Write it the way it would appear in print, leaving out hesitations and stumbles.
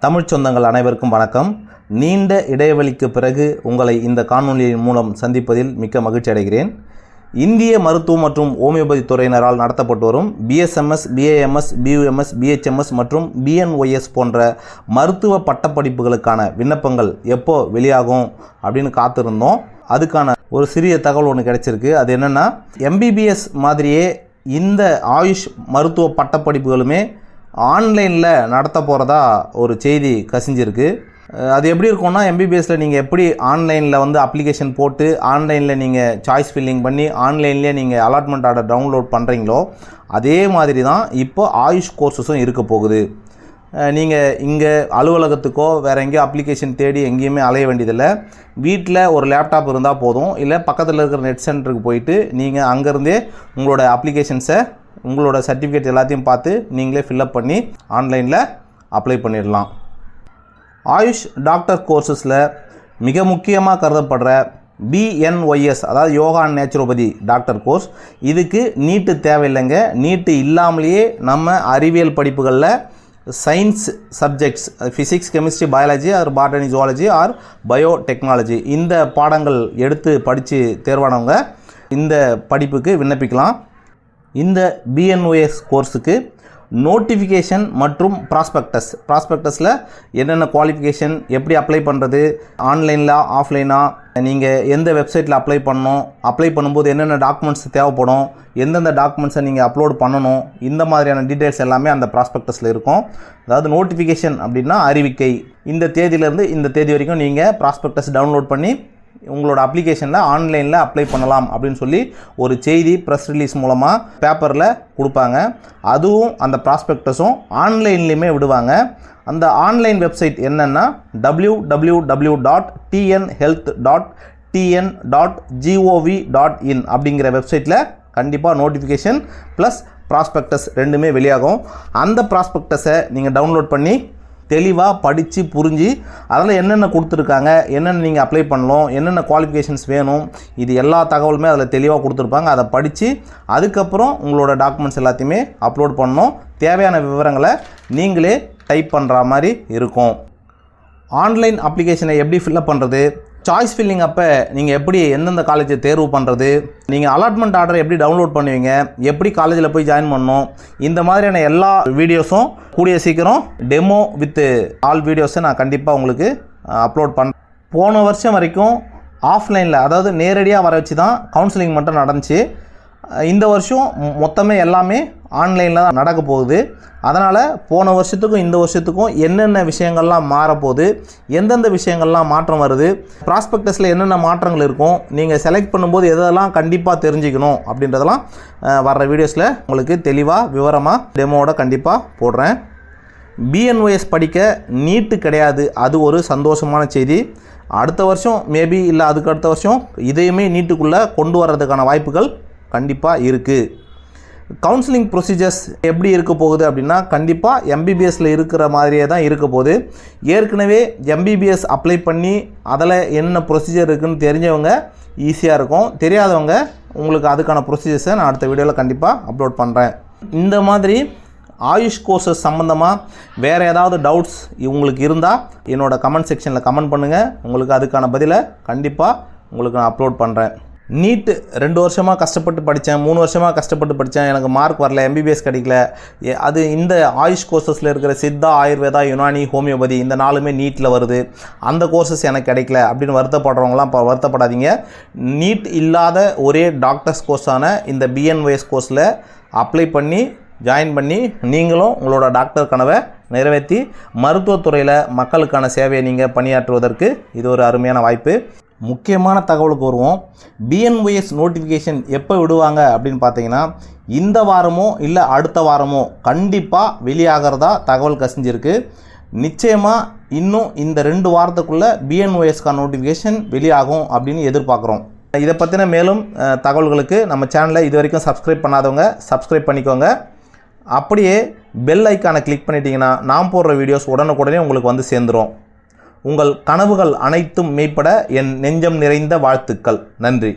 தமிழ் சொந்தங்கள் அனைவருக்கும் வணக்கம். நீண்ட இடைவெளிக்கு பிறகு உங்களை இந்த காணொலியின் மூலம் சந்திப்பதில் மிக்க மகிழ்ச்சி அடைகிறேன். இந்திய மருத்துவம் மற்றும் ஹோமியோபதி துறையினரால் நடத்தப்பட்டு வரும் BSMS, BAMS, BUMS, BHMS மற்றும் BNYS போன்ற மருத்துவ பட்டப்படிப்புகளுக்கான விண்ணப்பங்கள் எப்போ வெளியாகும் அப்படின்னு காத்திருந்தோம். அதுக்கான ஒரு சிறிய தகவல் ஒன்று கிடைச்சிருக்கு. அது என்னென்னா, MBBS மாதிரியே இந்த ஆயுஷ் மருத்துவ பட்டப்படிப்புகளுமே ஆன்லைனில் நடத்த போகிறதா ஒரு செய்தி கசிஞ்சிருக்கு. அது எப்படி இருக்கும்னா, MBBSல நீங்கள் எப்படி ஆன்லைனில் அப்ளிகேஷன் போட்டு ஆன்லைனில் நீங்கள் சாய்ஸ் ஃபில்லிங் பண்ணி ஆன்லைன்லேயே நீங்கள் அலாட்மெண்ட் ஆர்டர் டவுன்லோட் பண்ணுறீங்களோ அதே மாதிரி தான் இப்போ ஆயுஷ் கோர்ஸஸும் இருக்க போகுது. நீங்கள் இங்கே அலுவலகத்துக்கோ வேறு எங்கேயோ அப்ளிகேஷன் தேடி எங்கேயுமே அலைய வேண்டியதில்லை. வீட்டில் ஒரு லேப்டாப் இருந்தால் போதும், இல்லை பக்கத்தில் இருக்கிற நெட் சென்டருக்கு போயிட்டு நீங்கள் அங்கேருந்தே உங்களோட அப்ளிகேஷன்ஸை, உங்களோட சர்டிஃபிகேட் எல்லாத்தையும் பார்த்து நீங்களே ஃபில்அப் பண்ணி ஆன்லைனில் அப்ளை பண்ணிடலாம். ஆயுஷ் டாக்டர் கோர்சஸில் மிக முக்கியமாக கருதப்படுற BNYS, அதாவது yoga and naturopathy doctor course, இதுக்கு நீட்டு தேவையில்லைங்க. நீட்டு இல்லாமலேயே நம்ம அறிவியல் படிப்புகளில் science subjects, physics, chemistry, biology R botany, zoology R biotechnology இந்த பாடங்கள் எடுத்து படித்து தேர்வானவங்க இந்த படிப்புக்கு விண்ணப்பிக்கலாம். இந்த BNYS கோர்ஸுக்கு நோட்டிஃபிகேஷன் மற்றும் ப்ராஸ்பெக்டஸில் என்னென்ன குவாலிஃபிகேஷன், எப்படி அப்ளை பண்ணுறது, ஆன்லைனில் ஆஃப்லைனாக, நீங்கள் எந்த வெப்சைட்டில் அப்ளை பண்ணணும், அப்ளை பண்ணும்போது என்னென்ன டாக்குமெண்ட்ஸ் தேவைப்படும், எந்தெந்த டாக்குமெண்ட்ஸை நீங்கள் அப்லோட் பண்ணணும், இந்த மாதிரியான டீட்டெயில்ஸ் எல்லாமே அந்த ப்ராஸ்பெக்டஸில் இருக்கும். அதாவது நோட்டிஃபிகேஷன் அப்படின்னா அறிவிக்கை. இந்த தேதியிலேருந்து இந்த தேதி வரைக்கும் நீங்கள் ப்ராஸ்பெக்டஸ் டவுன்லோட் பண்ணி உங்களோட அப்ளிகேஷனில் ஆன்லைனில் அப்ளை பண்ணலாம் அப்படின்னு சொல்லி ஒரு செய்தி ப்ரெஸ் ரிலீஸ் மூலமாக பேப்பரில் கொடுப்பாங்க. அதுவும் அந்த ப்ராஸ்பெக்டஸும் ஆன்லைன்லேயுமே விடுவாங்க. அந்த ஆன்லைன் வெப்சைட் என்னென்னா www.tnhealth.tn.gov.in அப்படிங்கிற வெப்சைட்டில் கண்டிப்பாக நோட்டிஃபிகேஷன் ப்ளஸ் ப்ராஸ்பெக்டஸ் ரெண்டுமே வெளியாகும். அந்த ப்ராஸ்பெக்டஸை நீங்கள் டவுன்லோட் பண்ணி தெளிவாக படித்து புரிஞ்சு அதில் என்னென்ன கொடுத்துருக்காங்க, என்னென்ன நீங்கள் அப்ளை பண்ணணும், என்னென்ன குவாலிஃபிகேஷன்ஸ் வேணும், இது எல்லா தகவலுமே அதில் தெளிவாக கொடுத்துருப்பாங்க. அதை படித்து அதுக்கப்புறம் உங்களோட டாக்குமெண்ட்ஸ் எல்லாத்தையுமே அப்லோட் பண்ணணும். தேவையான விவரங்களை நீங்களே டைப் பண்ணுற மாதிரி இருக்கும். ஆன்லைன் அப்ளிகேஷனை எப்படி ஃபில்அப் பண்ணுறது, சாய்ஸ் ஃபில்லிங் அப்போ நீங்கள் எப்படி எந்தெந்த காலேஜை தேர்வு பண்ணுறது, நீங்கள் அலாட்மெண்ட் ஆர்டரை எப்படி டவுன்லோட் பண்ணுவீங்க, எப்படி காலேஜில் போய் ஜாயின் பண்ணணும், இந்த மாதிரியான எல்லா வீடியோஸும் கூடிய சீக்கிரம் டெமோ வித் ஆல் வீடியோஸை நான் கண்டிப்பாக உங்களுக்கு அப்லோட் பண்ணுறேன். போன வருஷம் வரைக்கும் ஆஃப்லைனில், அதாவது நேரடியாக வர வச்சு தான் கவுன்சிலிங் மட்டும் நடந்துச்சு. இந்த வருஷம் மொத்தமே எல்லாமே ஆன்லைனில் தான் நடக்க போகுது. அதனால் போன வருஷத்துக்கும் இந்த வருஷத்துக்கும் என்னென்ன விஷயங்கள்லாம் மாறப்போகுது, எந்தெந்த விஷயங்கள்லாம் மாற்றம் வருது, ப்ராஸ்பெக்டஸில் என்னென்ன மாற்றங்கள் இருக்கும், நீங்கள் செலக்ட் பண்ணும்போது எதெல்லாம் கண்டிப்பாக தெரிஞ்சுக்கணும் அப்படின்றதெல்லாம் வர்ற வீடியோஸில் உங்களுக்கு தெளிவாக விவரமாக டெமோவோட கண்டிப்பாக போடுறேன். BNYS படிக்க நீட்டு கிடையாது, அது ஒரு சந்தோஷமான செய்தி. அடுத்த வருஷம் மேபி இல்லை அதுக்கு அடுத்த வருஷம் இதையுமே நீட்டுக்குள்ளே கொண்டு வர்றதுக்கான வாய்ப்புகள் கண்டிப்பாக இருக்குது. கவுன்சிலிங் ப்ரொசீஜர்ஸ் எப்படி இருக்க போகுது அப்படின்னா, கண்டிப்பாக MBBSல இருக்கிற மாதிரியே தான் இருக்க போகுது. ஏற்கனவே MBBS அப்ளை பண்ணி அதில் என்ன ப்ரொசீஜர் இருக்குதுன்னு தெரிஞ்சவங்க ஈஸியாக இருக்கும். தெரியாதவங்க உங்களுக்கு அதுக்கான ப்ரொசீஜர்ஸை நான் அடுத்த வீடியோவில் கண்டிப்பாக அப்லோட் பண்ணுறேன். இந்த மாதிரி ஆயுஷ் கோர்சஸ் சம்மந்தமாக வேறு ஏதாவது டவுட்ஸ் உங்களுக்கு இருந்தால் என்னோடய கமெண்ட் செக்ஷனில் கமெண்ட் பண்ணுங்கள். உங்களுக்கு அதுக்கான பதிலை கண்டிப்பாக உங்களுக்கு நான் அப்லோட் பண்ணுறேன். நீட்டு 2 வருஷமாக கஷ்டப்பட்டு படித்தேன், 3 வருஷமாக கஷ்டப்பட்டு படித்தேன், எனக்கு மார்க் வரல, MBBS கிடைக்கல, அது இந்த ஆயுஷ் கோர்சஸில் இருக்கிற சித்தா, ஆயுர்வேதா, யுனானி, ஹோமியோபதி இந்த 4மே நீட்டில் வருது, அந்த கோர்சஸ் எனக்கு கிடைக்கல அப்படின்னு வருத்தப்படுறவங்களாம் இப்போ வருத்தப்படாதீங்க. நீட் இல்லாத ஒரே டாக்டர்ஸ் கோர்ஸான இந்த BNYS கோர்ஸில் அப்ளை பண்ணி ஜாயின் பண்ணி நீங்களும் உங்களோட டாக்டர் கனவை நிறைவேற்றி மருத்துவத்துறையில் மக்களுக்கான சேவையை நீங்கள் பணியாற்றுவதற்கு இது ஒரு அருமையான வாய்ப்பு. முக்கியமான தகவலுக்கு வருவோம். BNYS நோட்டிஃபிகேஷன் எப்போ விடுவாங்க அப்படின்னு பார்த்தீங்கன்னா, இந்த வாரமோ இல்லை அடுத்த வாரமோ கண்டிப்பாக வெளியாகிறதா தகவல் கசிஞ்சிருக்கு. நிச்சயமாக இன்னும் இந்த 2 வாரத்துக்குள்ளே BNYSக்கான நோட்டிஃபிகேஷன் வெளியாகும் அப்படின்னு எதிர்பார்க்குறோம். இதை பற்றின மேலும் தகவல்களுக்கு நம்ம சேனலை இது வரைக்கும் சப்ஸ்கிரைப் பண்ணாதவங்க சப்ஸ்கிரைப் பண்ணிக்கோங்க. அப்படியே பெல் ஐக்கானை கிளிக் பண்ணிட்டீங்கன்னா நான் போடுற வீடியோஸ் உடனுக்குடனே உங்களுக்கு சேர்ந்துடும். உங்கள் கனவுகள் அனைத்தும் மெய்ப்பட என் நெஞ்சம் நிறைந்த வாழ்த்துக்கள். நன்றி.